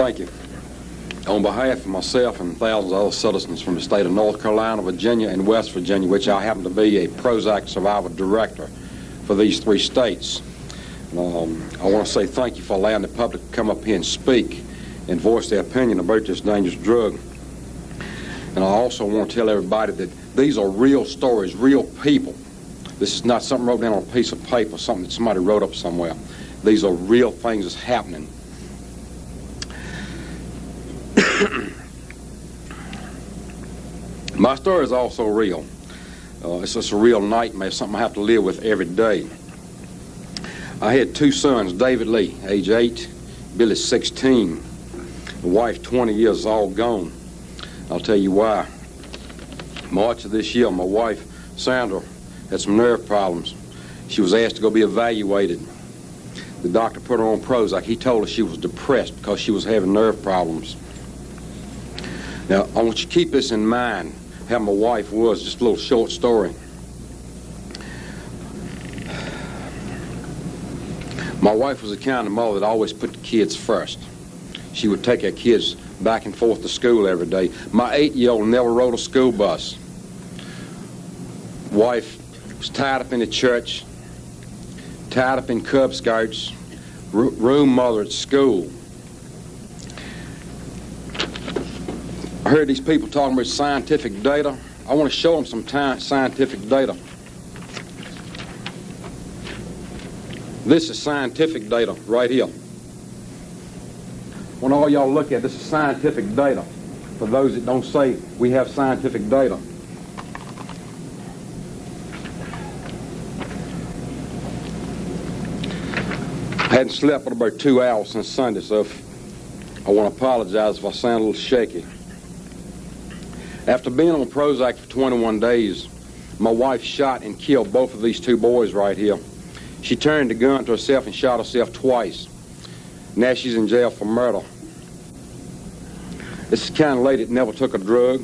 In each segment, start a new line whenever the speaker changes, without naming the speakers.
Thank you. On behalf of myself and thousands of other citizens from the state of North Carolina, Virginia, and West Virginia, which I happen to be a Prozac survivor director for these 3 states, I want to say thank you for allowing the public to come up here and speak and voice their opinion about this dangerous drug. And I also want to tell everybody that these are real stories, real people. This is not something wrote down on a piece of paper, something that somebody wrote up somewhere. These are real things that's happening. My story is also real. It's just a real nightmare, something I have to live with every day. I had 2 sons, David Lee, age 8, Billy, 16. The wife, 20 years, all gone. I'll tell you why. March of this year, my wife, Sandra, had some nerve problems. She was asked to go be evaluated. The doctor put her on Prozac. He told her she was depressed because she was having nerve problems. Now, I want you to keep this in mind, how my wife was, just a little short story. My wife was the kind of mother that always put the kids first. She would take her kids back and forth to school every day. My 8-year-old never rode a school bus. Wife was tied up in the church, tied up in Cub Scouts, room mother at school. I heard these people talking about scientific data. I want to show them some scientific data. This is scientific data right here. When all y'all look at this is scientific data. For those that don't say we have scientific data. I hadn't slept for about 2 hours since Sunday, so I want to apologize if I sound a little shaky. After being on Prozac for 21 days, my wife shot and killed both of these 2 boys right here. She turned the gun to herself and shot herself twice. Now she's in jail for murder. This is the kind of lady that never took a drug,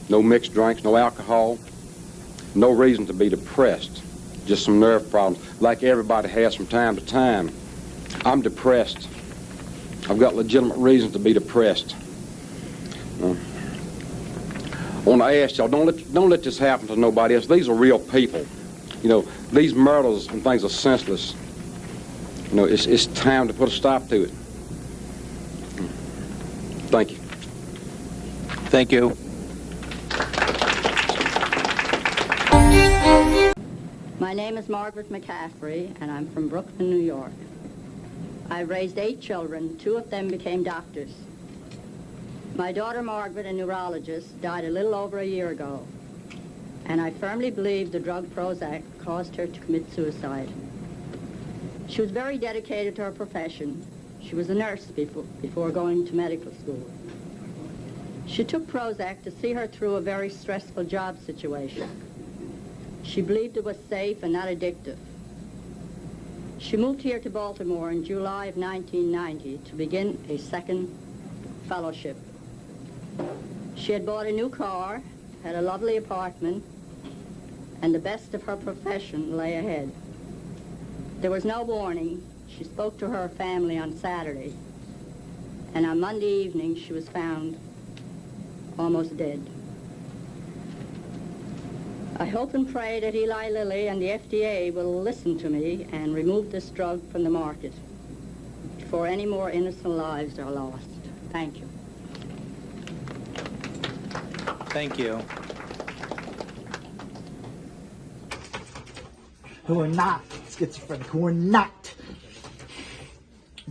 no mixed drinks, no alcohol, no reason to be depressed, just some nerve problems, like everybody has from time to time. I'm depressed. I've got legitimate reasons to be depressed. I want to ask y'all, don't let this happen to nobody else. These are real people. You know, these murders and things are senseless. You know, it's time to put a stop to it. Thank you.
Thank you.
My name is Margaret McCaffrey, and I'm from Brooklyn, New York. I raised 8 children. 2 of them became doctors. My daughter Margaret, a neurologist, died a little over a year ago, and I firmly believe the drug Prozac caused her to commit suicide. She was very dedicated to her profession. She was a nurse before going to medical school. She took Prozac to see her through a very stressful job situation. She believed it was safe and not addictive. She moved here to Baltimore in July of 1990 to begin a second fellowship. She had bought a new car, had a lovely apartment, and the best of her profession lay ahead. There was no warning. She spoke to her family on Saturday, and on Monday evening she was found almost dead. I hope and pray that Eli Lilly and the FDA will listen to me and remove this drug from the market before any more innocent lives are lost. Thank you.
Thank you.
Who are not schizophrenic, who are not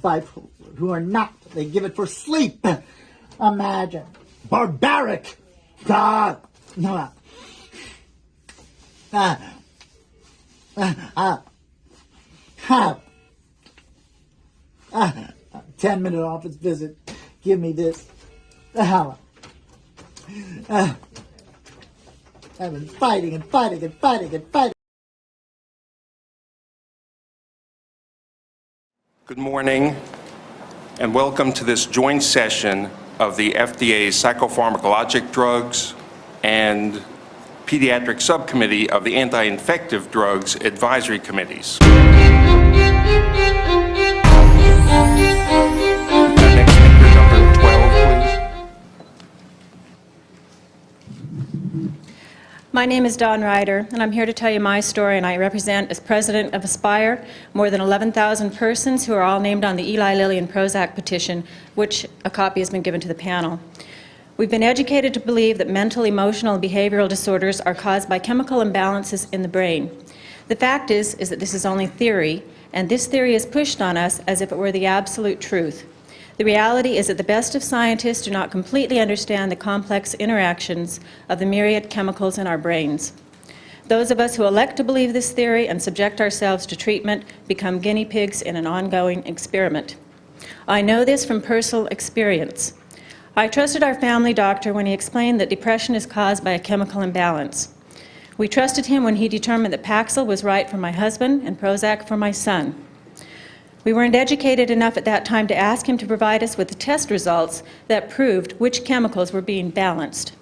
bipolar, who are not, they give it for sleep. Imagine. Barbaric. God. No. 10-minute office visit. Give me this. I've been fighting and fighting and fighting and fighting.
Good morning, and welcome to this joint session of the FDA's Psychopharmacologic Drugs and Pediatric Subcommittee of the Anti-Infective Drugs Advisory Committees. Next speaker, number
My name is Dawn Ryder, and I'm here to tell you my story, and I represent, as president of Aspire, more than 11,000 persons who are all named on the Eli Lilly and Prozac petition, which a copy has been given to the panel. We've been educated to believe that mental, emotional, and behavioral disorders are caused by chemical imbalances in the brain. The fact is that this is only theory, and this theory is pushed on us as if it were the absolute truth. The reality is that the best of scientists do not completely understand the complex interactions of the myriad chemicals in our brains. Those of us who elect to believe this theory and subject ourselves to treatment become guinea pigs in an ongoing experiment. I know this from personal experience. I trusted our family doctor when he explained that depression is caused by a chemical imbalance. We trusted him when he determined that Paxil was right for my husband and Prozac for my son. We weren't educated enough at that time to ask him to provide us with the test results that proved which chemicals were being balanced.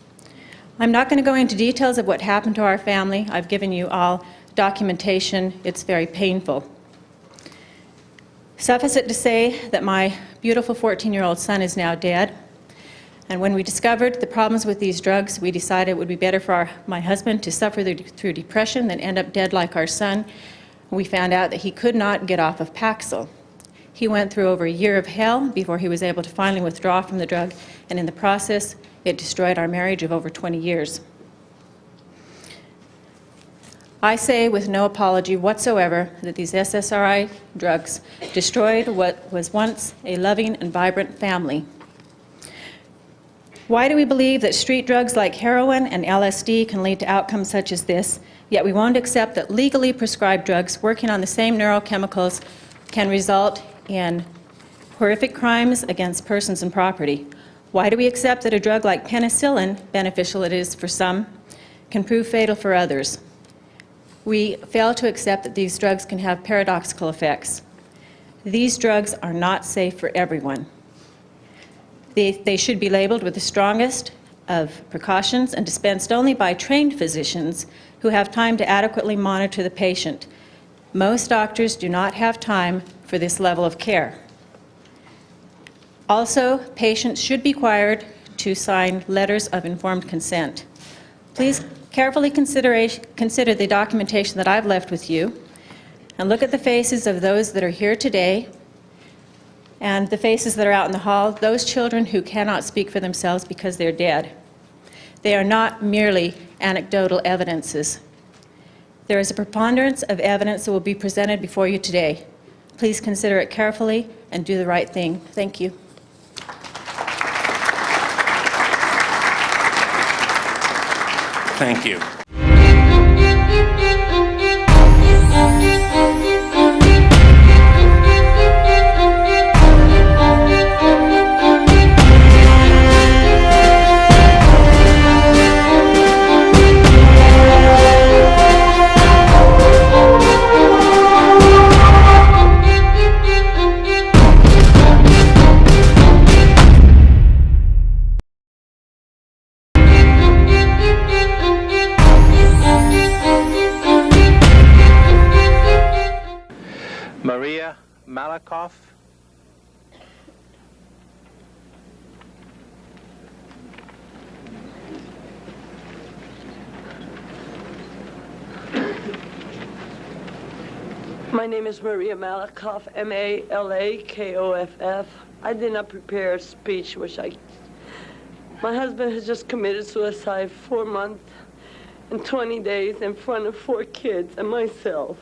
I'm not going to go into details of what happened to our family. I've given you all documentation. It's very painful. Suffice it to say that my beautiful 14-year-old son is now dead. And when we discovered the problems with these drugs, we decided it would be better for my husband to suffer through depression than end up dead like our son. We found out that he could not get off of Paxil. He went through over a year of hell before he was able to finally withdraw from the drug, and in the process, it destroyed our marriage of over 20 years. I say with no apology whatsoever that these SSRI drugs destroyed what was once a loving and vibrant family. Why do we believe that street drugs like heroin and LSD can lead to outcomes such as this, yet we won't accept that legally prescribed drugs working on the same neurochemicals can result in horrific crimes against persons and property? Why do we accept that a drug like penicillin, beneficial it is for some, can prove fatal for others? We fail to accept that these drugs can have paradoxical effects. These drugs are not safe for everyone. They should be labeled with the strongest of precautions and dispensed only by trained physicians who have time to adequately monitor the patient. Most doctors do not have time for this level of care. Also, patients should be required to sign letters of informed consent. Please carefully consider the documentation that I've left with you, and look at the faces of those that are here today and the faces that are out in the hall, those children who cannot speak for themselves because they're dead. They are not merely anecdotal evidences. There is a preponderance of evidence that will be presented before you today. Please consider it carefully and do the right thing. Thank you.
Thank you.
Maria Malakoff.
My name is Maria Malakoff, Malakoff. I did not prepare a speech, my husband has just committed suicide 4 months and 20 days in front of 4 kids and myself.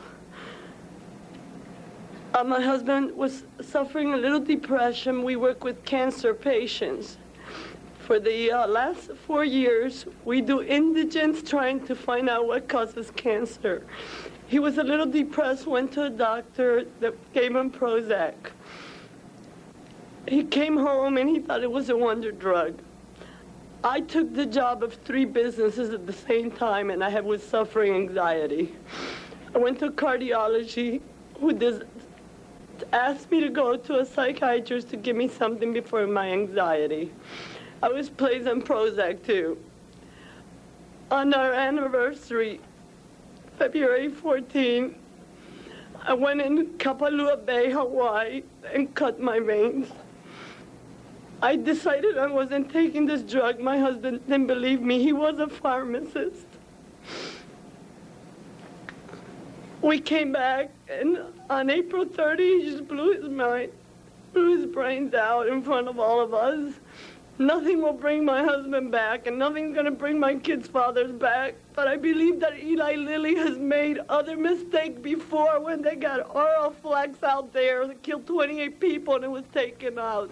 My husband was suffering a little depression. We work with cancer patients. For the last 4 years, we do indigence trying to find out what causes cancer. He was a little depressed, went to a doctor that gave him Prozac. He came home and he thought it was a wonder drug. I took the job of 3 businesses at the same time, and I was suffering anxiety. I went to cardiology, who asked me to go to a psychiatrist to give me something before my anxiety. I was placed on Prozac too. On our anniversary, February 14, I went in Kapalua Bay, Hawaii, and cut my veins. I decided I wasn't taking this drug. My husband didn't believe me. He was a pharmacist. We came back, and on April 30, he just blew his brains out in front of all of us. Nothing will bring my husband back, and nothing's going to bring my kids' fathers back. But I believe that Eli Lilly has made other mistakes before when they got oral flax out there that killed 28 people and it was taken out.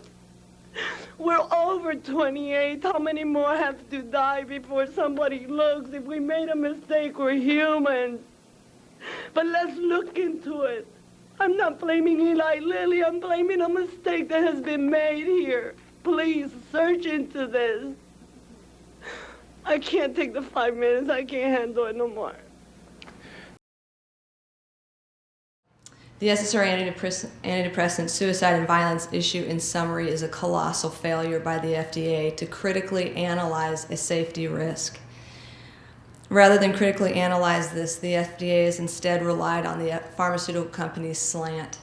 We're over 28. How many more have to die before somebody looks? If we made a mistake, we're humans. But let's look into it. I'm not blaming Eli Lilly. I'm blaming a mistake that has been made here. Please search into this. I can't take the 5 minutes. I can't handle it no more.
The SSRI antidepressant suicide and violence issue, in summary, is a colossal failure by the FDA to critically analyze a safety risk. Rather than critically analyze this, the FDA has instead relied on the pharmaceutical company's slant.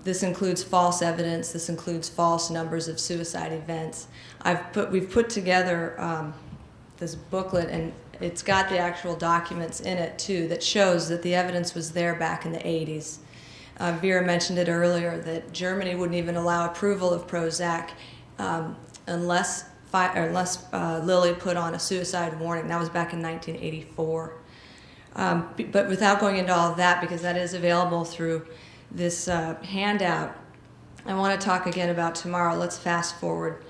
This includes false evidence. This includes false numbers of suicide events. We've put together this booklet, and it's got the actual documents in it too that shows that the evidence was there back in the 80s. Vera mentioned it earlier that Germany wouldn't even allow approval of Prozac unless Lilly put on a suicide warning. That was back in 1984. But without going into all of that, because that is available through this handout, I want to talk again about tomorrow. Let's fast forward.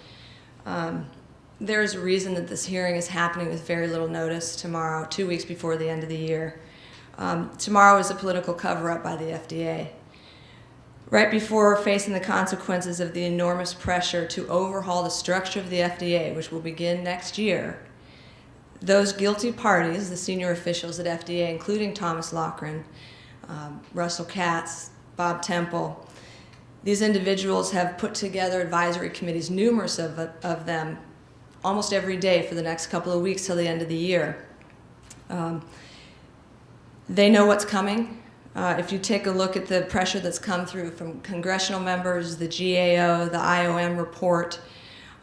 There's a reason that this hearing is happening with very little notice tomorrow, 2 weeks before the end of the year. Tomorrow is a political cover-up by the FDA. Right before facing the consequences of the enormous pressure to overhaul the structure of the FDA, which will begin next year, those guilty parties, the senior officials at FDA, including Thomas Loughran, Russell Katz, Bob Temple, these individuals have put together advisory committees, numerous of them, almost every day for the next couple of weeks till the end of the year. They know what's coming. If you take a look at the pressure that's come through from congressional members, the GAO, the IOM report,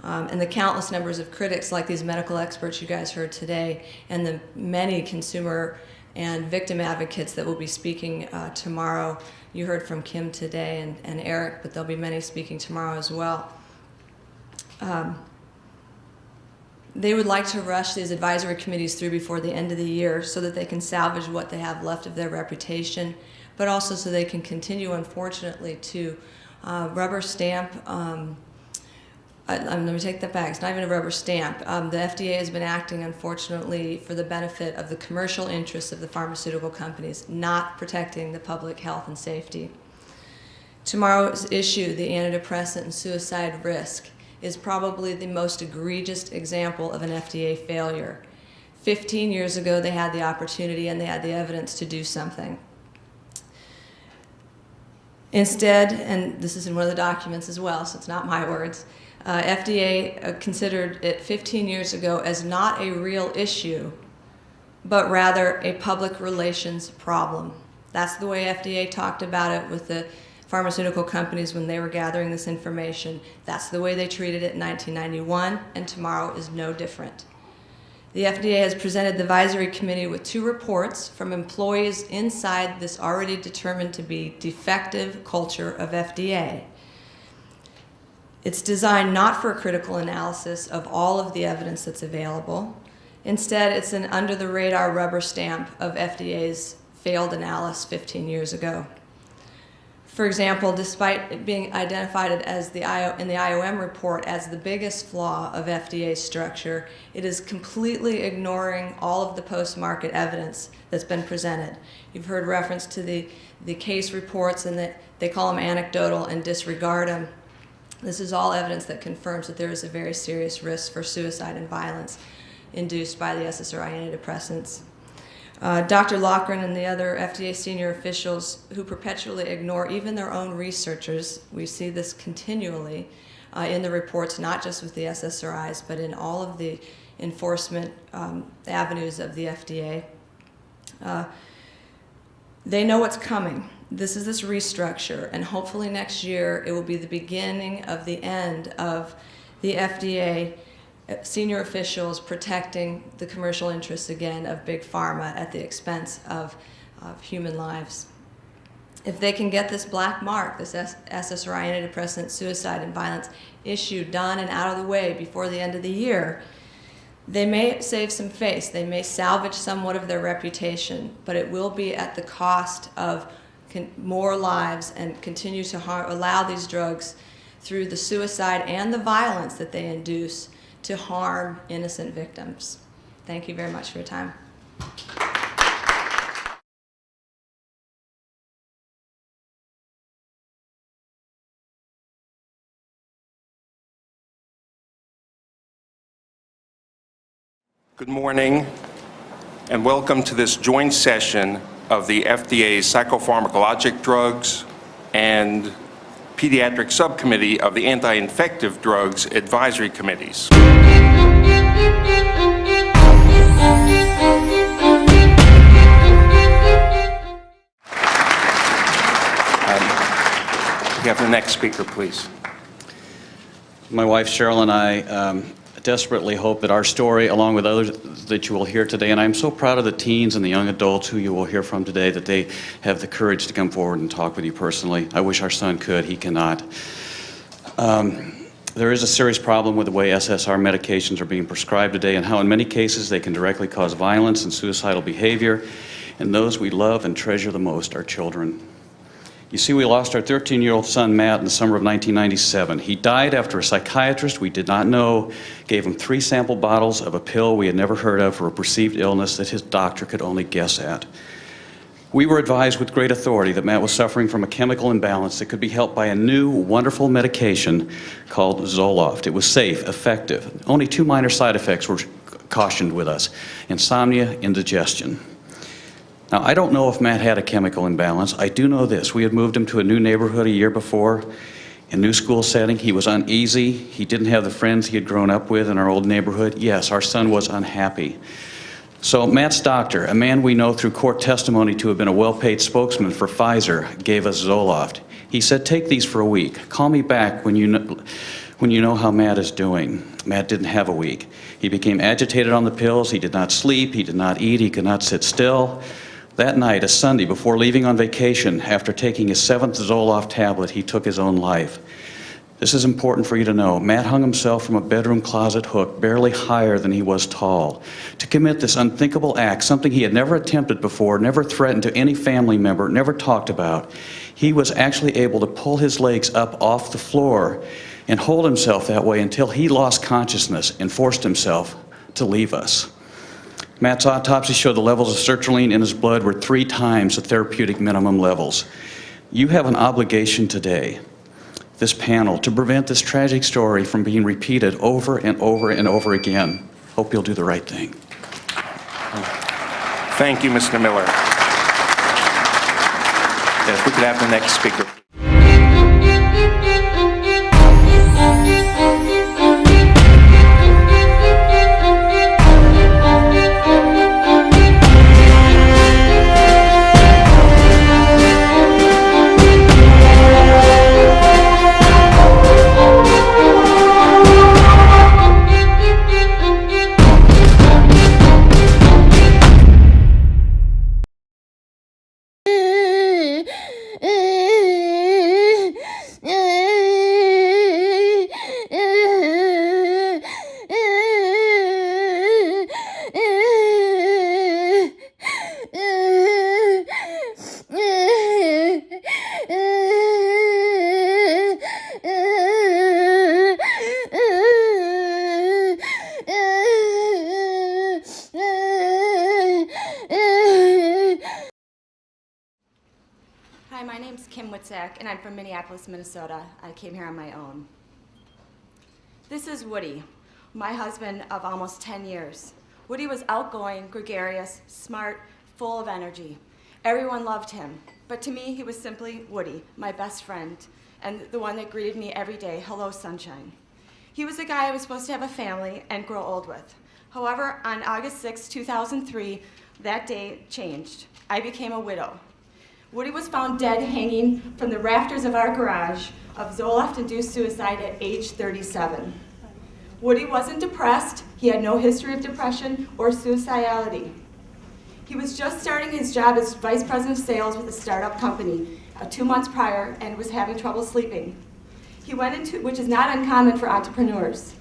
and the countless numbers of critics like these medical experts you guys heard today, and the many consumer and victim advocates that will be speaking tomorrow. You heard from Kim today and Eric, but there'll be many speaking tomorrow as well. They would like to rush these advisory committees through before the end of the year so that they can salvage what they have left of their reputation, but also so they can continue, unfortunately, to rubber stamp. Let me take that back. It's not even a rubber stamp. The FDA has been acting, unfortunately, for the benefit of the commercial interests of the pharmaceutical companies, not protecting the public health and safety. Tomorrow's issue, the antidepressant and suicide risk, is probably the most egregious example of an FDA failure. 15 years ago, they had the opportunity and they had the evidence to do something. Instead, and this is in one of the documents as well, so it's not my words, FDA considered it 15 years ago as not a real issue, but rather a public relations problem. That's the way FDA talked about it with the pharmaceutical companies when they were gathering this information. That's the way they treated it in 1991, and tomorrow is no different. The FDA has presented the advisory committee with 2 reports from employees inside this already determined to be defective culture of FDA. It's designed not for a critical analysis of all of the evidence that's available. Instead, it's an under-the-radar rubber stamp of FDA's failed analysis 15 years ago. For example, despite it being identified as in the IOM report as the biggest flaw of FDA's structure, it is completely ignoring all of the post-market evidence that's been presented. You've heard reference to the case reports and that they call them anecdotal and disregard them. This is all evidence that confirms that there is a very serious risk for suicide and violence induced by the SSRI antidepressants. Dr. Loughran and the other FDA senior officials who perpetually ignore even their own researchers, we see this continually in the reports, not just with the SSRIs, but in all of the enforcement avenues of the FDA. They know what's coming. This is this restructure, and hopefully next year it will be the beginning of the end of the FDA senior officials protecting the commercial interests again of big pharma at the expense of of human lives. If they can get this black mark, this SSRI antidepressant suicide and violence issue done and out of the way before the end of the year, they may save some face, they may salvage somewhat of their reputation, but it will be at the cost of more lives and continue to allow these drugs through the suicide and the violence that they induce to harm innocent victims. Thank you very much for your time.
Good morning, and welcome to this joint session of the FDA Psychopharmacologic Drugs and Pediatric Subcommittee of the Anti-Infective Drugs Advisory Committees. We have the next speaker, please.
My wife Cheryl and I desperately hope that our story, along with others that you will hear today, and I'm so proud of the teens and the young adults who you will hear from today, that they have the courage to come forward and talk with you personally. I wish our son could, he cannot. There is a serious problem with the way SSRI medications are being prescribed today, and how in many cases they can directly cause violence and suicidal behavior, and those we love and treasure the most are children. You see, we lost our 13-year-old son, Matt, in the summer of 1997. He died after a psychiatrist we did not know gave him 3 sample bottles of a pill we had never heard of for a perceived illness that his doctor could only guess at. We were advised with great authority that Matt was suffering from a chemical imbalance that could be helped by a new, wonderful medication called Zoloft. It was safe, effective. Only 2 minor side effects were cautioned with us: insomnia, indigestion. Now, I don't know if Matt had a chemical imbalance. I do know this: we had moved him to a new neighborhood a year before, a new school setting. He was uneasy. He didn't have the friends he had grown up with in our old neighborhood. Yes, our son was unhappy. So Matt's doctor, a man we know through court testimony to have been a well-paid spokesman for Pfizer, gave us Zoloft. He said, "Take these for a week. Call me back when you know how Matt is doing." Matt didn't have a week. He became agitated on the pills. He did not sleep. He did not eat. He could not sit still. That night, a Sunday, before leaving on vacation, after taking his 7th Zoloft tablet, he took his own life. This is important for you to know. Matt hung himself from a bedroom closet hook, barely higher than he was tall, to commit this unthinkable act, something he had never attempted before, never threatened to any family member, never talked about. He was actually able to pull his legs up off the floor and hold himself that way until he lost consciousness and forced himself to leave us. Matt's autopsy showed the levels of sertraline in his blood were 3 times the therapeutic minimum levels. You have an obligation today, this panel, to prevent this tragic story from being repeated over and over and over again. Hope you'll do the right thing.
Thank you, Mr. Miller. Yes, we could have the next speaker.
Hi, my name's Kim Witzak, and I'm from Minneapolis, Minnesota. I came here on my own. This is Woody, my husband of almost 10 years. Woody was outgoing, gregarious, smart, full of energy. Everyone loved him, but to me, he was simply Woody, my best friend, and the one that greeted me every day, "Hello, sunshine." He was the guy I was supposed to have a family and grow old with. However, on August 6, 2003, that day changed. I became a widow. Woody was found dead hanging from the rafters of our garage of Zoloft-induced suicide at age 37. Woody wasn't depressed. He had no history of depression or suicidality. He was just starting his job as vice president of sales with a startup company 2 months prior and was having trouble sleeping. He went into, which is not uncommon for entrepreneurs.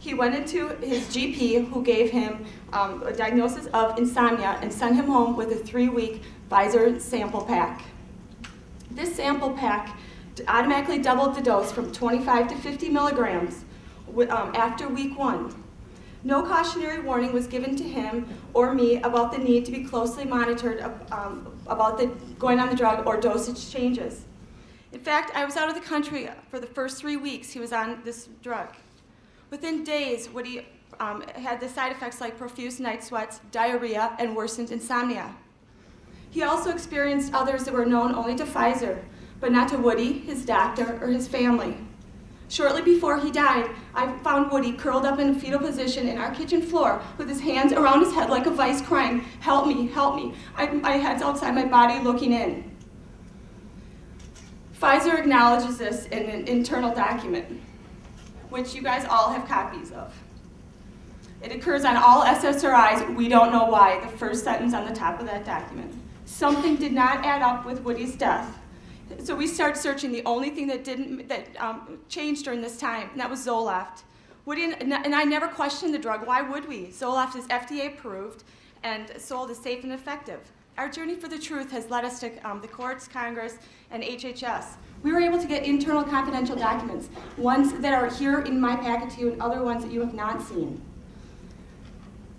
He went into his GP, who gave him a diagnosis of insomnia and sent him home with a 3-week Pfizer sample pack. This sample pack automatically doubled the dose from 25 to 50 milligrams after week 1. No cautionary warning was given to him or me about the need to be closely monitored about going on the drug or dosage changes. In fact, I was out of the country for the first 3 weeks he was on this drug. Within days, Woody had the side effects like profuse night sweats, diarrhea, and worsened insomnia. He also experienced others that were known only to Pfizer, but not to Woody, his doctor, or his family. Shortly before he died, I found Woody curled up in a fetal position in our kitchen floor with his hands around his head like a vice crying, "Help me, help me." My head's outside my body looking in. Pfizer acknowledges this in an internal document, which you guys all have copies of. It occurs on all SSRIs, "We don't know why," the first sentence on the top of that document. Something did not add up with Woody's death. So we started searching the only thing that changed during this time, and that was Zoloft. Woody and I never questioned the drug. Why would we? Zoloft is FDA approved and sold as safe and effective. Our journey for the truth has led us to the courts, Congress, and HHS. We were able to get internal confidential documents, ones that are here in my packet to you and other ones that you have not seen.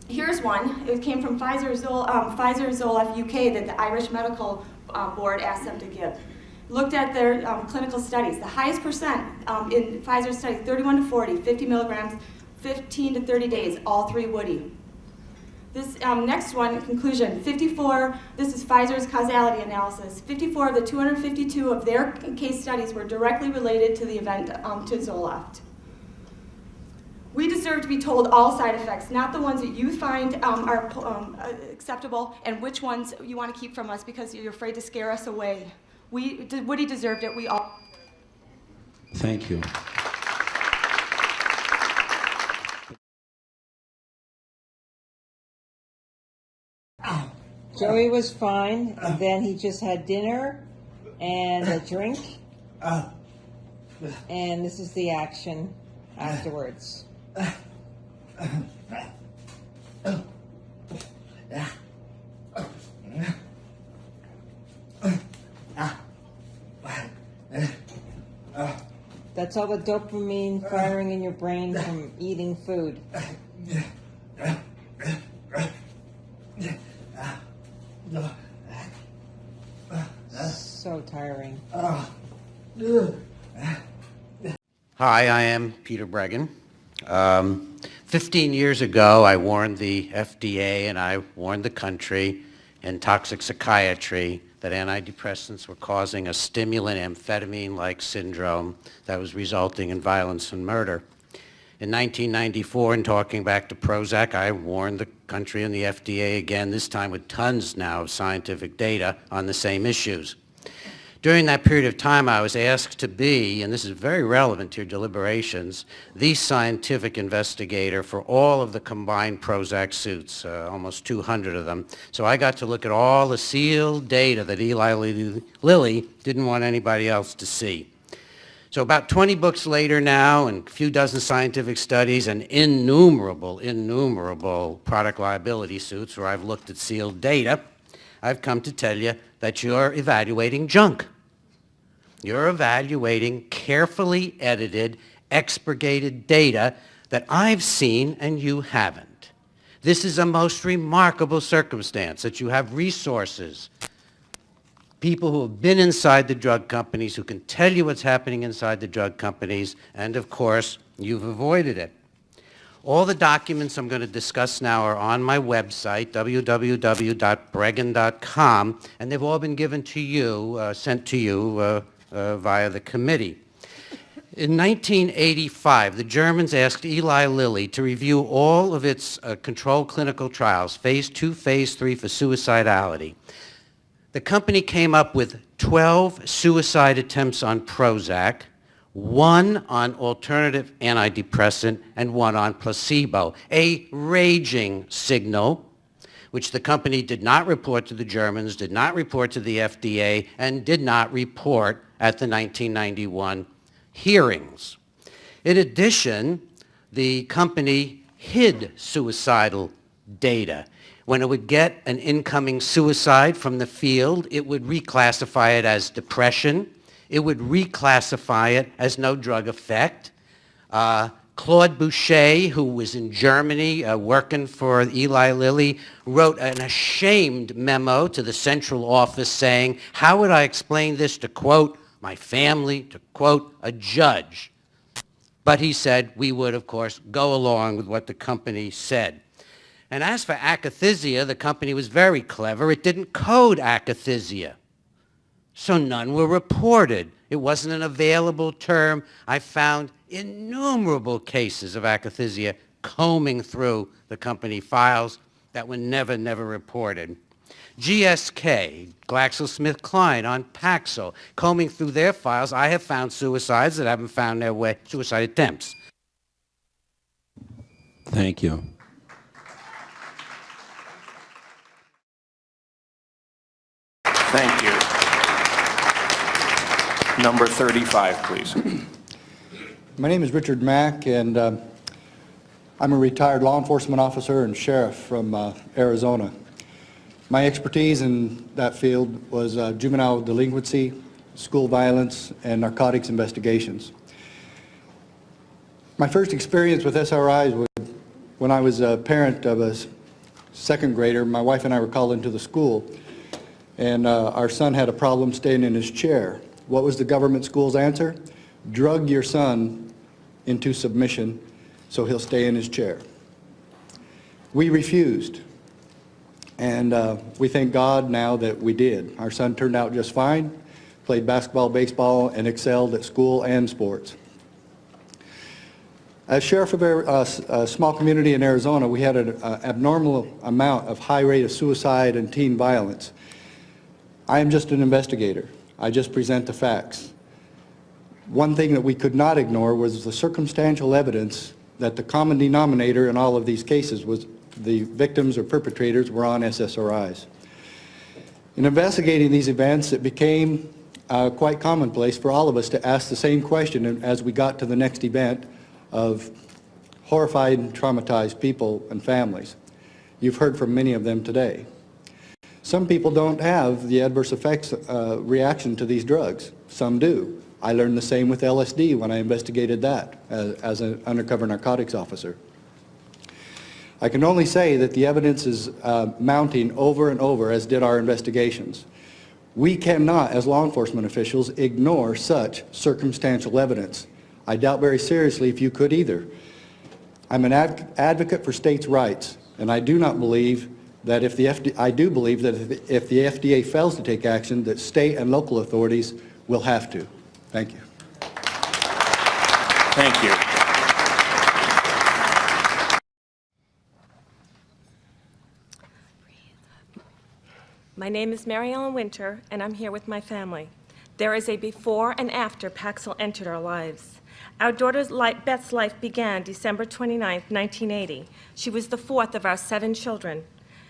Here's one. It came from Pfizer Zoloft UK that the Irish Medical Board asked them to give. Looked at their clinical studies. The highest percent in Pfizer's study, 31 to 40, 50 milligrams, 15 to 30 days, all 3 Woody. This next one, in conclusion, 54, this is Pfizer's causality analysis. 54 of the 252 of their case studies were directly related to the event to Zoloft. We deserve to be told all side effects, not the ones that you find are acceptable and which ones you want to keep from us because you're afraid to scare us away. Woody deserved it, we all.
Thank you.
Joey was fine, and then he just had dinner and a drink, and this is the action afterwards. That's all the dopamine firing in your brain from eating food. So tiring.
Hi, I am Peter Bregan. 15 years ago, I warned the FDA and I warned the country in toxic psychiatry that antidepressants were causing a stimulant amphetamine-like syndrome that was resulting in violence and murder. In 1994, in talking back to Prozac, I warned the country and the FDA again, this time with tons now of scientific data on the same issues. During that period of time, I was asked to be, and this is very relevant to your deliberations, the scientific investigator for all of the combined Prozac suits, almost 200 of them. So I got to look at all the sealed data that Eli Lilly didn't want anybody else to see. So about 20 books later now, and a few dozen scientific studies, and innumerable product liability suits where I've looked at sealed data, I've come to tell you that you're evaluating junk. You're evaluating carefully edited, expurgated data that I've seen and you haven't. This is a most remarkable circumstance that you have resources, people who have been inside the drug companies, who can tell you what's happening inside the drug companies, and of course, you've avoided it. All the documents I'm going to discuss now are on my website, www.bregan.com, and they've all been given to you, sent to you via the committee. In 1985, the Germans asked Eli Lilly to review all of its controlled clinical trials, phase 2, phase 3 for suicidality. The company came up with 12 suicide attempts on Prozac, 1 on alternative antidepressant, and 1 on placebo. A raging signal which the company did not report to the Germans, did not report to the FDA, and did not report at the 1991 hearings. In addition, the company hid suicidal data. When it would get an incoming suicide from the field, it would reclassify it as depression. It would reclassify it as no drug effect. Claude Boucher, who was in Germany working for Eli Lilly, wrote an ashamed memo to the central office saying, how would I explain this to, quote, my family, to, quote, a judge? But he said we would, of course, go along with what the company said. And as for akathisia, the company was very clever. It didn't code akathisia, so none were reported. It wasn't an available term. I found innumerable cases of akathisia combing through the company files that were never reported. GSK, GlaxoSmithKline on Paxil, combing through their files, I have found suicides that haven't found their way, suicide attempts.
Thank you.
Thank you. Number 35, please.
My name is Richard Mack, and I'm a retired law enforcement officer and sheriff from Arizona. My expertise in that field was juvenile delinquency, school violence, and narcotics investigations. My first experience with SRIs was when I was a parent of a second grader. My wife and I were called into the school, and our son had a problem staying in his chair. What was the government school's answer? Drug your son into submission so he'll stay in his chair. We refused, and we thank God now that we did. Our son turned out just fine, played basketball, baseball, and excelled at school and sports. As sheriff of a small community in Arizona, we had an abnormal amount of high rate of suicide and teen violence. I am just an investigator. I just present the facts. One thing that we could not ignore was the circumstantial evidence that the common denominator in all of these cases was the victims or perpetrators were on SSRIs. In investigating these events, it became quite commonplace for all of us to ask the same question as we got to the next event of horrified and traumatized people and families. You've heard from many of them today. Some people don't have the adverse effects reaction to these drugs. Some do. I learned the same with LSD when I investigated that as an undercover narcotics officer. I can only say that the evidence is mounting over and over, as did our investigations. We cannot, as law enforcement officials, ignore such circumstantial evidence. I doubt very seriously if you could either. I'm an advocate for states' rights, and I do not believe that if the FDA fails to take action, that state and local authorities will have to. Thank you.
Thank you.
My name is Mary Ellen Winter, and I'm here with my family. There is a before and after Paxil entered our lives. Our daughter Beth's life began December 29, 1980. She was the fourth of our 7 children.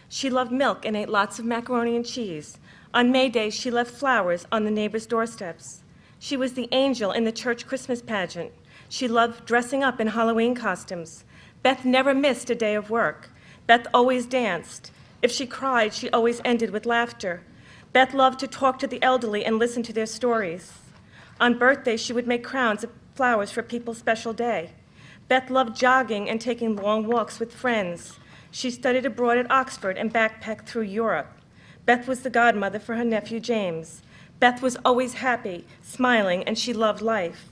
She loved milk and ate lots of macaroni and cheese. On May Day, she left flowers on the neighbors' doorsteps. She was the angel in the church Christmas pageant. She loved dressing up in Halloween costumes. Beth never missed a day of work. Beth always danced. If she cried, she always ended with laughter. Beth loved to talk to the elderly and listen to their stories. On birthdays, she would make crowns of flowers for people's special day. Beth loved jogging and taking long walks with friends. She studied abroad at Oxford and backpacked through Europe. Beth was the godmother for her nephew, James. Beth was always happy, smiling, and she loved life.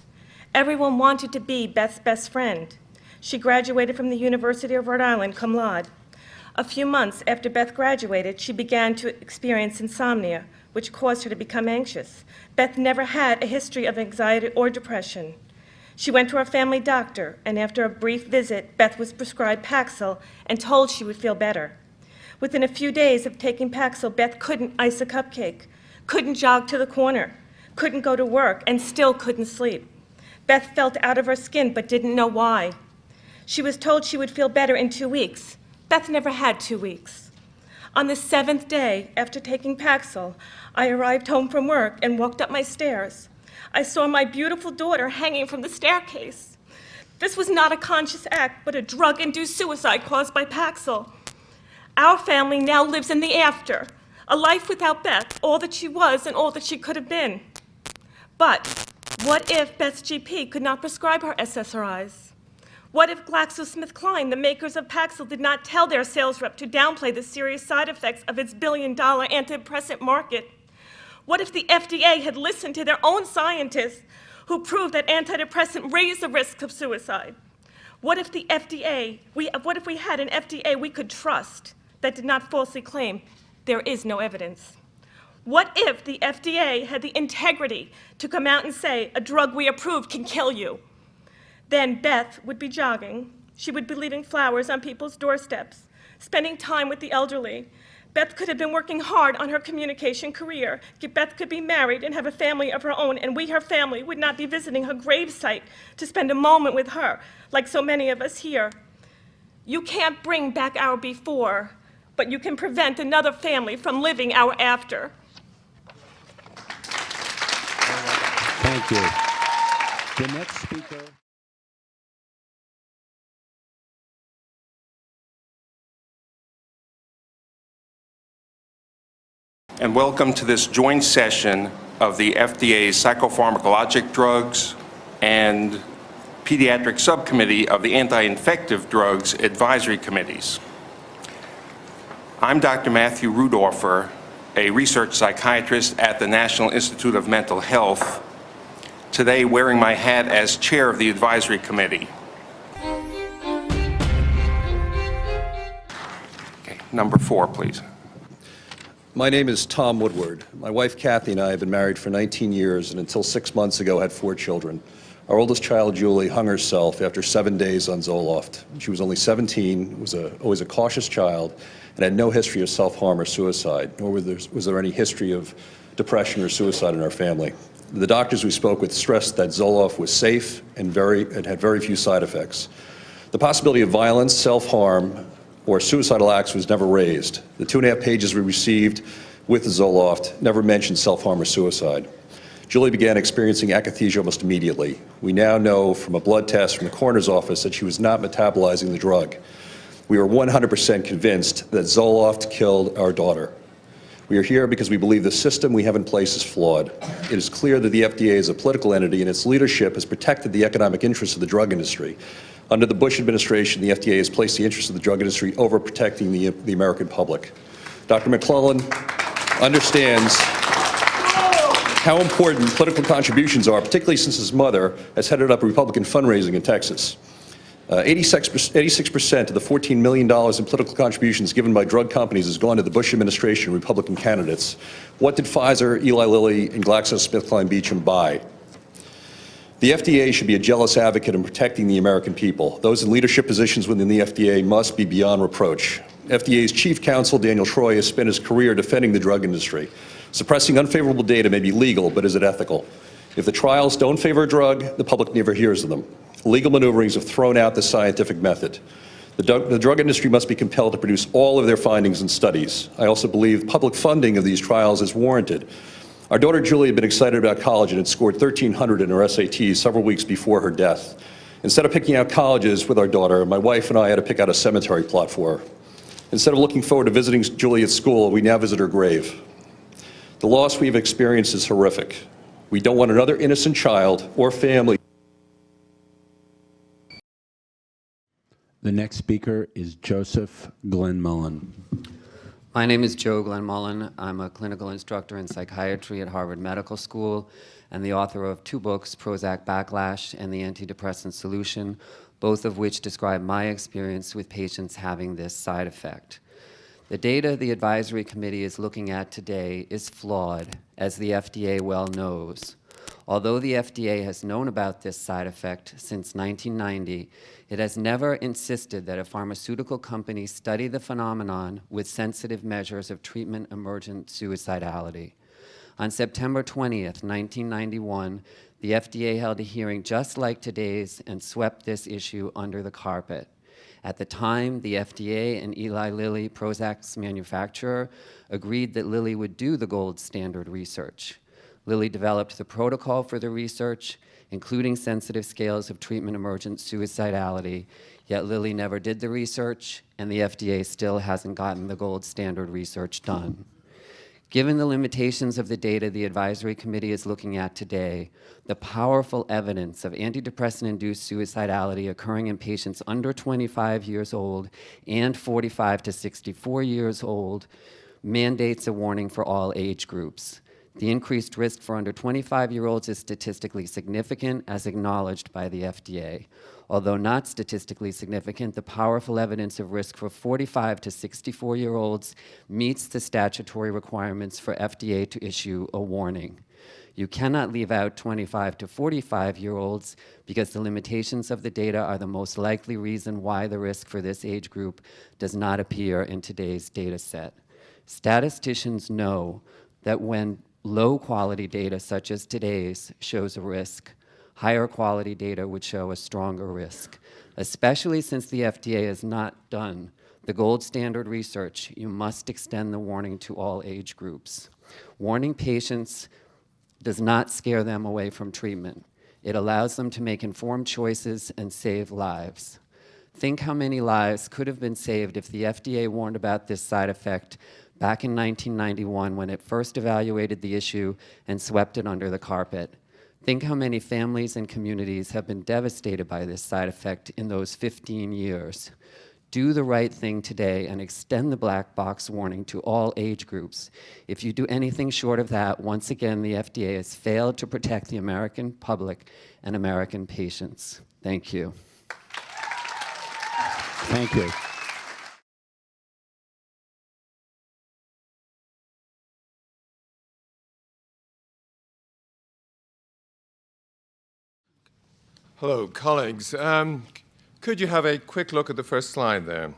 Everyone wanted to be Beth's best friend. She graduated from the University of Rhode Island cum laude. A few months after Beth graduated, she began to experience insomnia, which caused her to become anxious. Beth never had a history of anxiety or depression. She went to her family doctor, and after a brief visit, Beth was prescribed Paxil and told she would feel better. Within a few days of taking Paxil, Beth couldn't ice a cupcake, couldn't jog to the corner, couldn't go to work, and still couldn't sleep. Beth felt out of her skin but didn't know why. She was told she would feel better in 2 weeks. Beth never had 2 weeks. On the 7th day after taking Paxil, I arrived home from work and walked up my stairs. I saw my beautiful daughter hanging from the staircase. This was not a conscious act, but a drug-induced suicide caused by Paxil. Our family now lives in the after, a life without Beth, all that she was and all that she could have been. But what if Beth's GP could not prescribe her SSRIs? What if GlaxoSmithKline, the makers of Paxil, did not tell their sales rep to downplay the serious side effects of its billion-dollar antidepressant market? What if the FDA had listened to their own scientists who proved that antidepressant raised the risk of suicide? What if the FDA, what if we had an FDA we could trust that did not falsely claim there is no evidence? What if the FDA had the integrity to come out and say a drug we approve can kill you? Then Beth would be jogging. She would be leaving flowers on people's doorsteps, spending time with the elderly. Beth could have been working hard on her communication career. Beth could be married and have a family of her own, and we, her family, would not be visiting her gravesite to spend a moment with her, like so many of us here. You can't bring back our before, but you can prevent another family from living our after.
Thank you. The next speaker.
And welcome to this joint session of the FDA's Psychopharmacologic Drugs and Pediatric Subcommittee of the Anti-Infective Drugs Advisory Committees. I'm Dr. Matthew Rudorfer, a research psychiatrist at the National Institute of Mental Health, today wearing my hat as chair of the advisory committee. Okay, number 4, please.
My name is Tom Woodward. My wife Kathy and I have been married for 19 years and until 6 months ago had 4 children. Our oldest child, Julie, hung herself after 7 days on Zoloft. She was only 17, was always a cautious child, and had no history of self-harm or suicide, nor was there any history of depression or suicide in our family. The doctors we spoke with stressed that Zoloft was safe and had very few side effects. The possibility of violence, self-harm, or suicidal acts was never raised. The 2.5 pages we received with the Zoloft never mentioned self-harm or suicide. Julie began experiencing akathisia almost immediately. We now know from a blood test from the coroner's office that she was not metabolizing the drug. We are 100% convinced that Zoloft killed our daughter. We are here because we believe the system we have in place is flawed. It is clear that the FDA is a political entity and its leadership has protected the economic interests of the drug industry. Under the Bush administration, the FDA has placed the interests of the drug industry over protecting the American public. Dr. McClellan understands how important political contributions are, particularly since his mother has headed up Republican fundraising in Texas. 86% of the $14 million in political contributions given by drug companies has gone to the Bush administration and Republican candidates. What did Pfizer, Eli Lilly, and GlaxoSmithKline Beecham buy? The FDA should be a jealous advocate in protecting the American people. Those in leadership positions within the FDA must be beyond reproach. FDA's chief counsel, Daniel Troy, has spent his career defending the drug industry. Suppressing unfavorable data may be legal, but is it ethical? If the trials don't favor a drug, the public never hears of them. Legal maneuverings have thrown out the scientific method. The drug industry must be compelled to produce all of their findings and studies. I also believe public funding of these trials is warranted. Our daughter Julie had been excited about college and had scored 1,300 in her SATs several weeks before her death. Instead of picking out colleges with our daughter, my wife and I had to pick out a cemetery plot for her. Instead of looking forward to visiting Julie at school, we now visit her grave. The loss we've experienced is horrific. We don't want another innocent child or family.
The next speaker is Joseph Glenmullen.
My name is Joe Glenmullen. I'm a clinical instructor in psychiatry at Harvard Medical School and the author of 2 books, Prozac Backlash and The Antidepressant Solution, both of which describe my experience with patients having this side effect. The data the advisory committee is looking at today is flawed, as the FDA well knows. Although the FDA has known about this side effect since 1990, it has never insisted that a pharmaceutical company study the phenomenon with sensitive measures of treatment-emergent suicidality. On September 20th, 1991, the FDA held a hearing just like today's and swept this issue under the carpet. At the time, the FDA and Eli Lilly, Prozac's manufacturer, agreed that Lilly would do the gold standard research. Lilly developed the protocol for the research, including sensitive scales of treatment-emergent suicidality, yet Lilly never did the research, and the FDA still hasn't gotten the gold standard research done. Given the limitations of the data the advisory committee is looking at today, the powerful evidence of antidepressant-induced suicidality occurring in patients under 25 years old and 45 to 64 years old mandates a warning for all age groups. The increased risk for under 25-year-olds is statistically significant, as acknowledged by the FDA. Although not statistically significant, the powerful evidence of risk for 45 to 64-year-olds meets the statutory requirements for FDA to issue a warning. You cannot leave out 25 to 45-year-olds because the limitations of the data are the most likely reason why the risk for this age group does not appear in today's data set. Statisticians know that when low-quality data, such as today's, shows a risk, higher quality data would show a stronger risk. Especially since the FDA has not done the gold standard research, you must extend the warning to all age groups. Warning patients does not scare them away from treatment. It allows them to make informed choices and save lives. Think how many lives could have been saved if the FDA warned about this side effect back in 1991 when it first evaluated the issue and swept it under the carpet. Think how many families and communities have been devastated by this side effect in those 15 years. Do the right thing today and extend the black box warning to all age groups. If you do anything short of that, once again, the FDA has failed to protect the American public and American patients. Thank you.
Thank you.
Hello, colleagues. Could you have a quick look at the first slide there?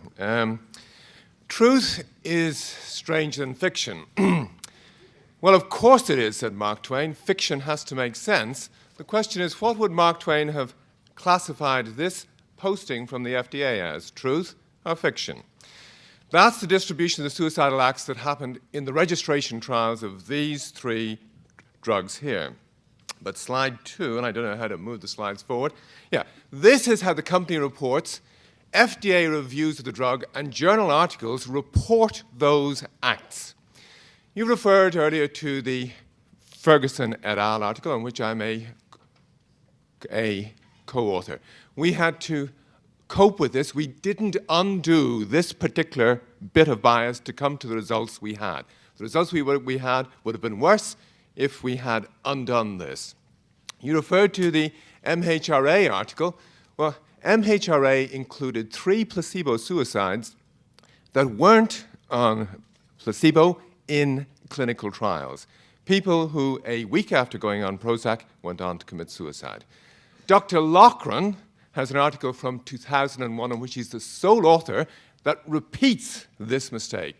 Truth is stranger than fiction. Well, of course it is, said Mark Twain. Fiction has to make sense. The question is, what would Mark Twain have classified this posting from the FDA as, truth or fiction? That's the distribution of the suicidal acts that happened in the registration trials of these three drugs here. But slide 2, and I don't know how to move the slides forward. Yeah, this is how the company reports. FDA reviews of the drug and journal articles report those acts. You referred earlier to the Ferguson et al. Article, on which I'm a co-author. We had to cope with this. We didn't undo this particular bit of bias to come to the results we had. The results we had would have been worse if we had undone this. You referred to the MHRA article. Well, MHRA included 3 placebo suicides that weren't on placebo in clinical trials. People who, a week after going on Prozac, went on to commit suicide. Dr. Loughran has an article from 2001 in which he's the sole author that repeats this mistake.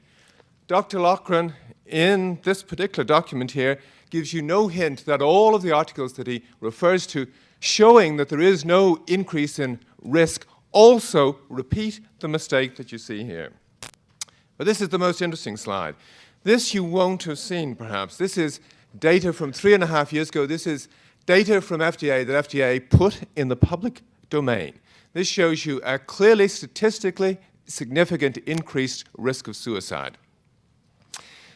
Dr. Loughran, in this particular document here, gives you no hint that all of the articles that he refers to showing that there is no increase in risk also repeat the mistake that you see here. But this is the most interesting slide. This you won't have seen, perhaps. This is data from 3.5 years ago. This is data from FDA that FDA put in the public domain. This shows you a clearly statistically significant increased risk of suicide.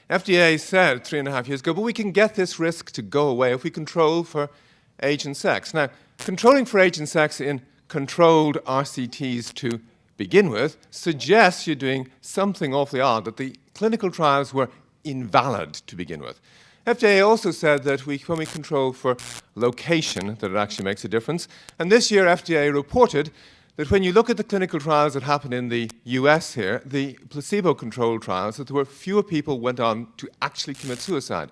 FDA said 3.5 years ago, but we can get this risk to go away if we control for age and sex. Now, controlling for age and sex in controlled RCTs to begin with suggests you're doing something awfully odd, that the clinical trials were invalid to begin with. FDA also said that when we control for location, that it actually makes a difference. And this year, FDA reported that when you look at the clinical trials that happened in the US here, the placebo-controlled trials, that there were fewer people went on to actually commit suicide.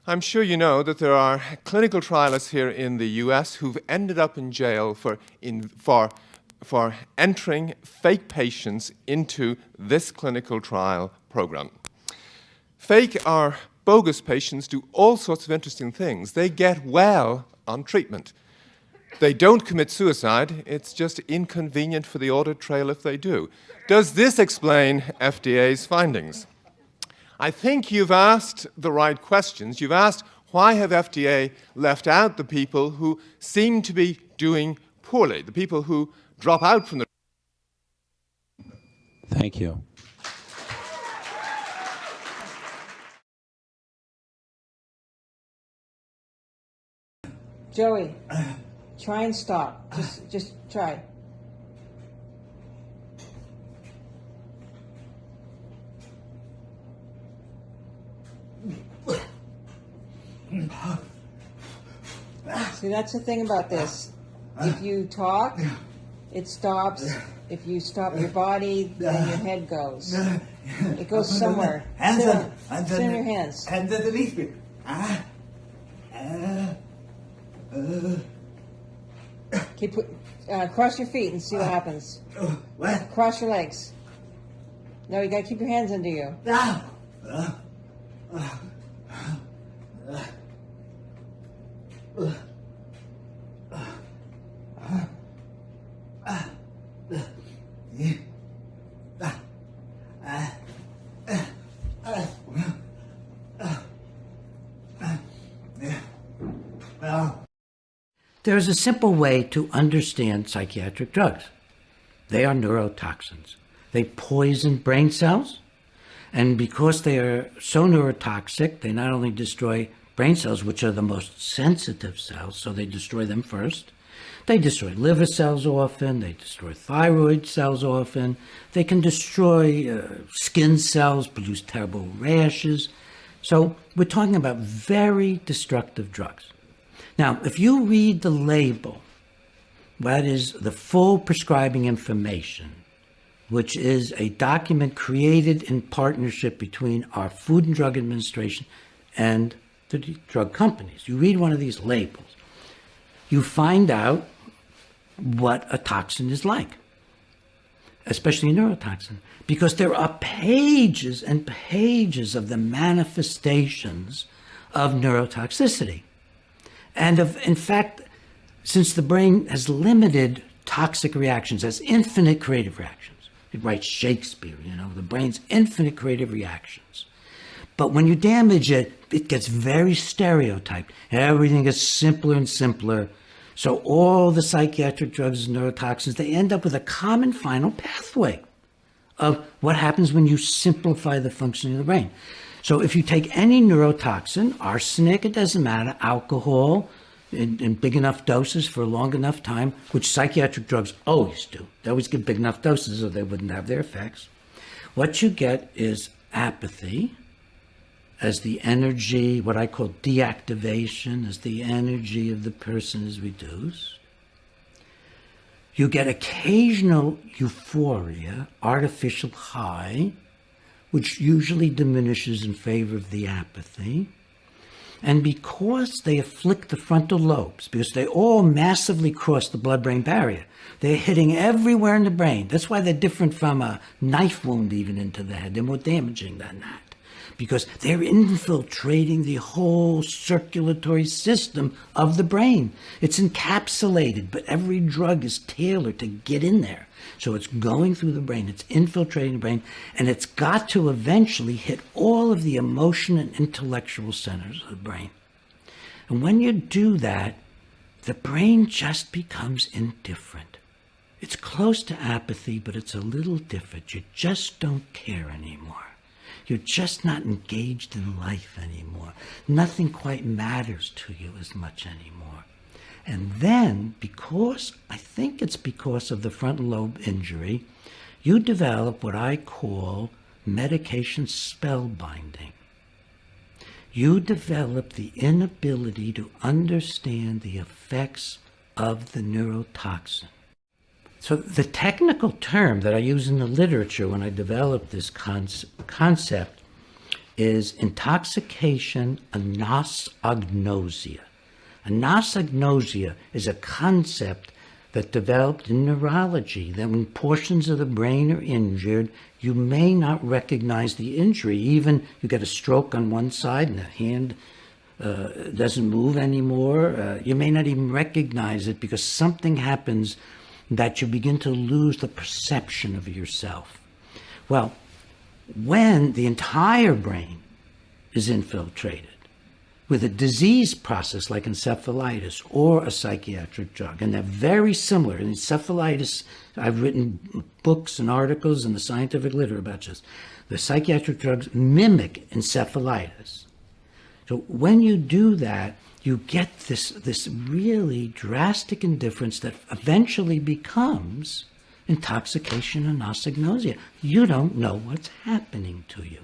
I'm sure you know that there are clinical trialists here in the US who've ended up in jail for entering fake patients into this clinical trial program. Fake or bogus patients do all sorts of interesting things. They get well on treatment. they don't commit suicide. It's just inconvenient for the audit trail if they do. Does this explain FDA's findings? I think you've asked the right questions. You've asked, why have FDA left out the people who seem to be doing poorly, the people who drop out from the...
Thank you.
Joey, try and stop. Just try. See, that's the thing about this. If you talk, it stops. If you stop your body, then your head goes. It goes somewhere. Sit on your hands.
Hands underneath me.
Cross your feet and see what happens.
What?
Cross your legs. No, you gotta keep your hands under you.
There's a simple way to understand psychiatric drugs. They are neurotoxins. They poison brain cells, and because they are so neurotoxic, they not only destroy brain cells, which are the most sensitive cells, so they destroy them first. They destroy liver cells often. They destroy thyroid cells often. They can destroy skin cells, produce terrible rashes. So we're talking about very destructive drugs. Now, if you read the label, that is the full prescribing information, which is a document created in partnership between our Food and Drug Administration and the drug companies. You read one of these labels, you find out what a toxin is like, especially a neurotoxin, because there are pages and pages of the manifestations of neurotoxicity. And in fact, since the brain has limited toxic reactions, has infinite creative reactions. It writes Shakespeare, the brain's infinite creative reactions. But when you damage it, it gets very stereotyped. Everything gets simpler and simpler. So all the psychiatric drugs and neurotoxins, they end up with a common final pathway of what happens when you simplify the functioning of the brain. So if you take any neurotoxin, arsenic, it doesn't matter, alcohol, in big enough doses for a long enough time, which psychiatric drugs always do. They always give big enough doses or they wouldn't have their effects. What you get is apathy as the energy, what I call deactivation, as the energy of the person is reduced. You get occasional euphoria, artificial high, which usually diminishes in favor of the apathy. And because they afflict the frontal lobes, because they all massively cross the blood-brain barrier, they're hitting everywhere in the brain. That's why they're different from a knife wound even into the head. They're more damaging than that, because they're infiltrating the whole circulatory system of the brain. It's encapsulated, but every drug is tailored to get in there. So it's going through the brain, it's infiltrating the brain, and it's got to eventually hit all of the emotion and intellectual centers of the brain. And when you do that, the brain just becomes indifferent. It's close to apathy, but it's a little different. You just don't care anymore. You're just not engaged in life anymore. Nothing quite matters to you as much anymore. And then, I think it's because of the frontal lobe injury, you develop what I call medication spellbinding. You develop the inability to understand the effects of the neurotoxin. So the technical term that I use in the literature when I developed this concept is intoxication anosognosia. Anosognosia is a concept that developed in neurology, that when portions of the brain are injured, you may not recognize the injury. Even you get a stroke on one side and the hand
doesn't move anymore. You may not even recognize it because something happens that you begin to lose the perception of yourself. Well, when the entire brain is infiltrated with a disease process like encephalitis or a psychiatric drug, and they're very similar. In encephalitis, I've written books and articles in the scientific literature about this. The psychiatric drugs mimic encephalitis. So when you do that, you get this really drastic indifference that eventually becomes intoxication and anosognosia. You don't know what's happening to you.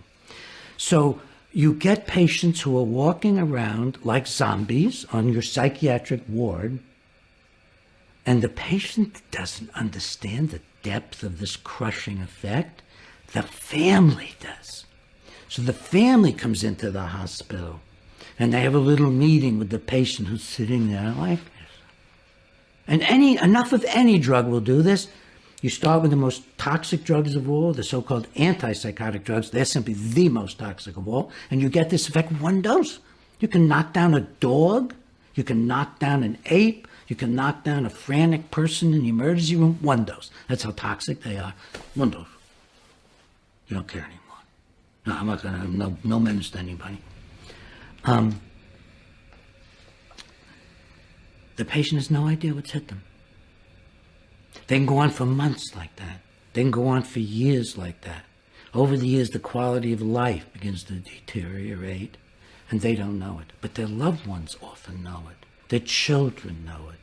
So you get patients who are walking around like zombies on your psychiatric ward, and the patient doesn't understand the depth of this crushing effect. The family does. So the family comes into the hospital, and they have a little meeting with the patient who's sitting there like this. And enough of any drug will do this. You start with the most toxic drugs of all, the so-called antipsychotic drugs. They're simply the most toxic of all. And you get this effect with one dose. You can knock down a dog. You can knock down an ape. You can knock down a frantic person in the emergency room. One dose. That's how toxic they are. One dose. You don't care anymore. No, I'm not going to have no menace to anybody. The patient has no idea what's hit them. They can go on for months like that. They can go on for years like that. Over the years, the quality of life begins to deteriorate, and they don't know it. But their loved ones often know it. Their children know it.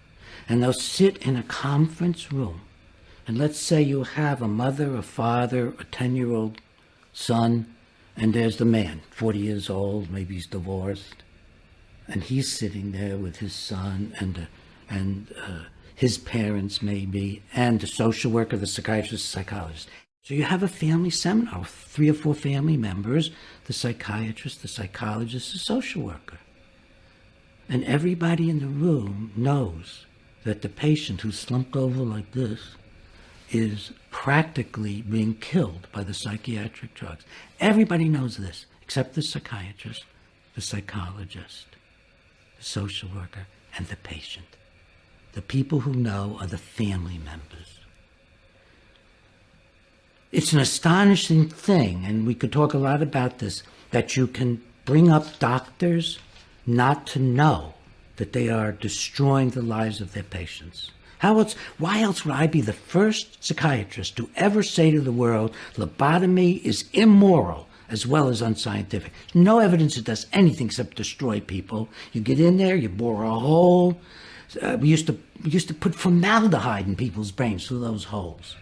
And they'll sit in a conference room, and let's say you have a mother, a father, a 10-year-old son, and there's the man, 40 years old, maybe he's divorced, and he's sitting there with his son and his parents maybe, and the social worker, the psychiatrist, the psychologist. So you have a family seminar with 3 or 4 family members, the psychiatrist, the psychologist, the social worker. And everybody in the room knows that the patient who's slumped over like this is practically being killed by the psychiatric drugs. Everybody knows this, except the psychiatrist, the psychologist, the social worker, and the patient. The people who know are the family members. It's an astonishing thing, and we could talk a lot about this, that you can bring up doctors not to know that they are destroying the lives of their patients. Why else would I be the first psychiatrist to ever say to the world, lobotomy is immoral as well as unscientific? No evidence it does anything except destroy people. You get in there, you bore a hole. We used to put formaldehyde in people's brains through those holes.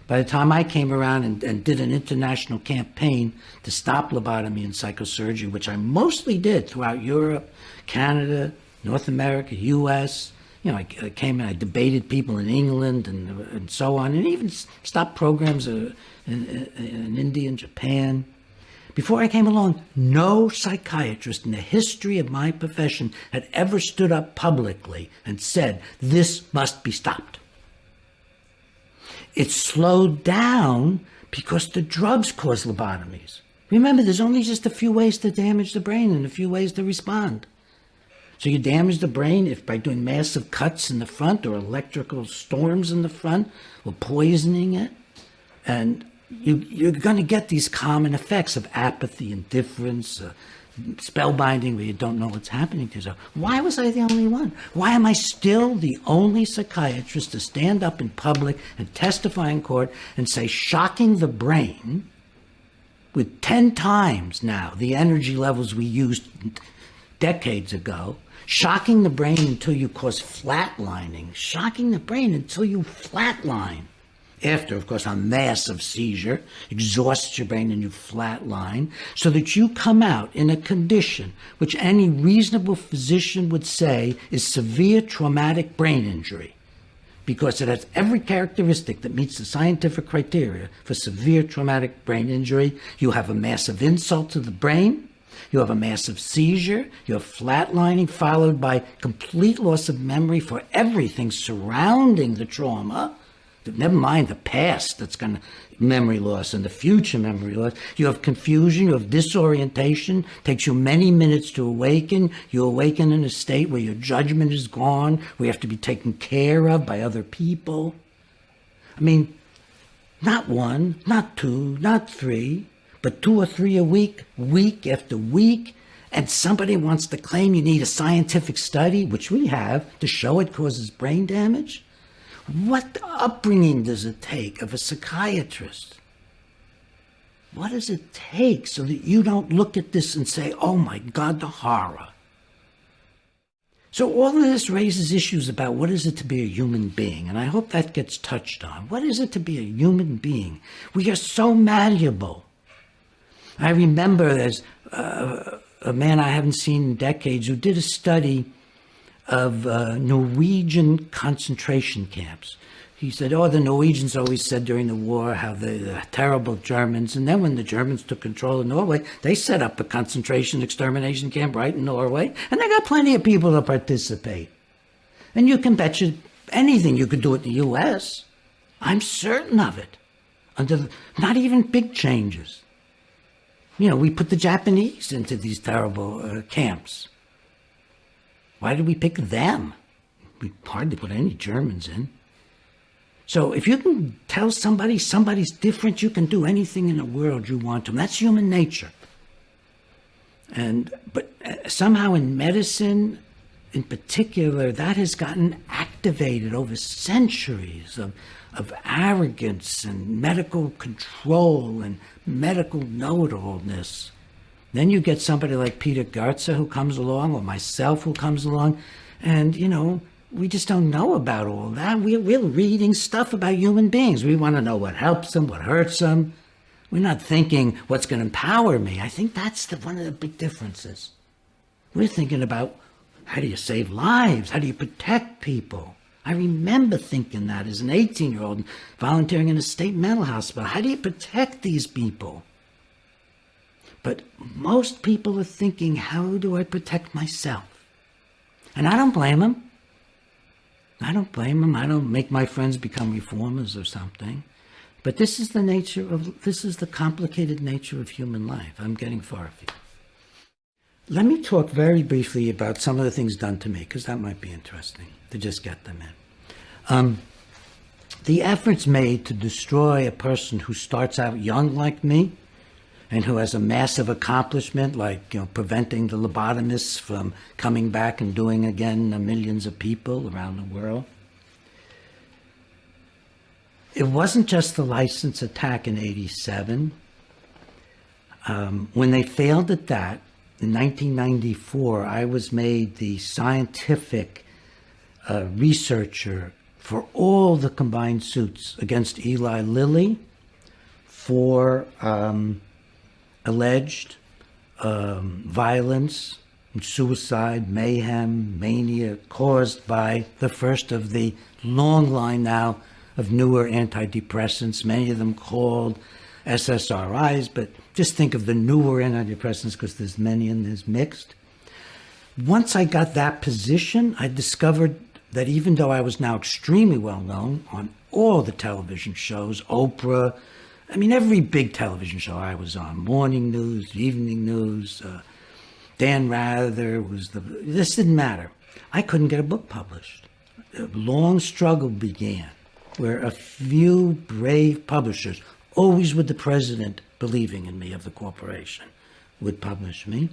By the time I came around and did an international campaign to stop lobotomy and psychosurgery, which I mostly did throughout Europe, Canada, North America, U.S., I came and I debated people in England and so on, and even stopped programs in India and Japan. Before I came along, no psychiatrist in the history of my profession had ever stood up publicly and said, this must be stopped. It slowed down because the drugs cause lobotomies. Remember, there's only just a few ways to damage the brain and a few ways to respond. So you damage the brain by doing massive cuts in the front or electrical storms in the front or poisoning it. And you're going to get these common effects of apathy, indifference, spellbinding where you don't know what's happening to yourself. Why was I the only one? Why am I still the only psychiatrist to stand up in public and testify in court and say shocking the brain with 10 times now the energy levels we used decades ago, shocking the brain until you cause flatlining, shocking the brain until you flatline. After, of course, a massive seizure exhausts your brain and you flatline, so that you come out in a condition which any reasonable physician would say is severe traumatic brain injury, because it has every characteristic that meets the scientific criteria for severe traumatic brain injury. You have a massive insult to the brain, you have a massive seizure, you have flatlining followed by complete loss of memory for everything surrounding the trauma, Never mind the past that's going to memory loss and the future memory loss. You have confusion, you have disorientation, takes you many minutes to awaken. You awaken in a state where your judgment is gone, where you have to be taken care of by other people. I mean, not one, not two, not three, but 2 or 3 a week, week after week. And somebody wants to claim you need a scientific study, which we have, to show it causes brain damage? What upbringing does it take of a psychiatrist? What does it take so that you don't look at this and say, oh my God, the horror? So all of this raises issues about what is it to be a human being, and I hope that gets touched on. What is it to be a human being? We are so malleable. I remember there's a man I haven't seen in decades who did a study of Norwegian concentration camps. He said, oh, the Norwegians always said during the war how they're terrible Germans. And then when the Germans took control of Norway, they set up a concentration extermination camp right in Norway. And they got plenty of people to participate. And you can bet you anything you could do it in the U.S. I'm certain of it. Not even big changes. You know, we put the Japanese into these terrible camps. Why did we pick them? We hardly put any Germans in. So if you can tell somebody somebody's different, you can do anything in the world you want to. That's human nature. But somehow in medicine, in particular, that has gotten activated over centuries of arrogance and medical control and medical know-it-allness. Then you get somebody like Peter Garza who comes along, or myself who comes along, and, you know, we just don't know about all that. We're reading stuff about human beings. We want to know what helps them, what hurts them. We're not thinking what's going to empower me. I think that's one of the big differences. We're thinking about how do you save lives? How do you protect people? I remember thinking that as an 18-year-old volunteering in a state mental hospital. How do you protect these people? But most people are thinking, how do I protect myself? And I don't blame them. I don't blame them. I don't make my friends become reformers or something. But this is the complicated nature of human life. I'm getting far afield. Let me talk very briefly about some of the things done to me, because that might be interesting to just get them in. The efforts made to destroy a person who starts out young like me and who has a massive accomplishment, like, you know, preventing the lobotomists from coming back and doing again millions of people around the world. It wasn't just the license attack in '87. When they failed at that, in 1994, I was made the scientific researcher for all the combined suits against Eli Lilly for alleged violence, suicide, mayhem, mania caused by the first of the long line now of newer antidepressants, many of them called SSRIs, but just think of the newer antidepressants because there's many and there's mixed. Once I got that position, I discovered that even though I was now extremely well known on all the television shows, Oprah, I mean, every big television show I was on, morning news, evening news, Dan Rather this didn't matter. I couldn't get a book published. A long struggle began where a few brave publishers, always with the president believing in me of the corporation, would publish me.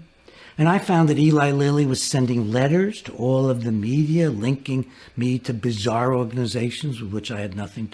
And I found that Eli Lilly was sending letters to all of the media, linking me to bizarre organizations with which I had nothing